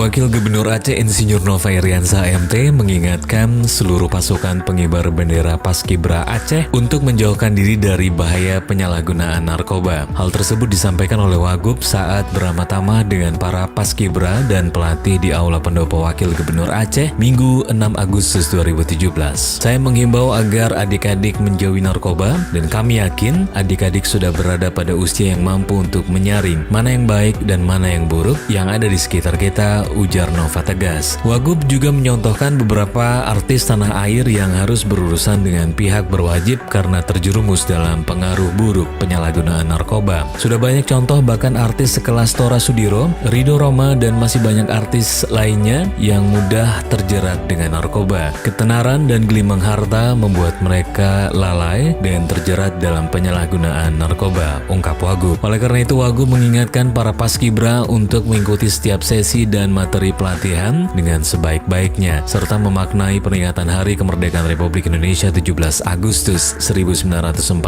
Wakil Gubernur Aceh Insinyur Nova Iriansyah MT mengingatkan seluruh pasukan pengibar bendera Paskibra Aceh untuk menjauhkan diri dari bahaya penyalahgunaan narkoba. Hal tersebut disampaikan oleh Wagub saat beramah-tamah dengan para Paskibra dan pelatih di Aula Pendopo Wakil Gubernur Aceh Minggu 6 Agustus 2017. Saya menghimbau agar adik-adik menjauhi narkoba dan kami yakin adik-adik sudah berada pada usia yang mampu untuk menyaring mana yang baik dan mana yang buruk yang ada di sekitar kita, ujar Nova tegas. Wagub juga menyontohkan beberapa artis tanah air yang harus berurusan dengan pihak berwajib karena terjerumus dalam pengaruh buruk penyalahgunaan narkoba. Sudah banyak contoh bahkan artis sekelas Tora Sudiro, Ridho Roma, dan masih banyak artis lainnya yang mudah terjerat dengan narkoba. Ketenaran dan gelimang harta membuat mereka lalai dan terjerat dalam penyalahgunaan narkoba, ungkap Wagub. Oleh karena itu, Wagub mengingatkan para Paskibra untuk mengikuti setiap sesi dan materi pelatihan dengan sebaik-baiknya, serta memaknai peringatan Hari Kemerdekaan Republik Indonesia 17 Agustus 1945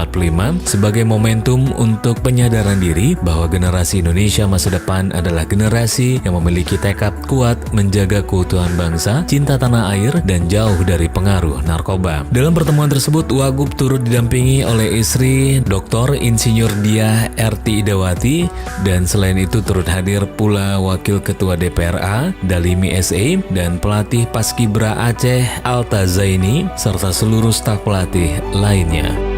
sebagai momentum untuk penyadaran diri bahwa generasi Indonesia masa depan adalah generasi yang memiliki tekad kuat menjaga keutuhan bangsa, cinta tanah air, dan jauh dari pengaruh narkoba. Dalam pertemuan tersebut, Wagub turut didampingi oleh istri Dr. Insinyur Diah RT Idawati, dan selain itu turut hadir pula Wakil Ketua DPRA Dalimi SE dan pelatih Paskibra Aceh Alta Zaini serta seluruh staf pelatih lainnya.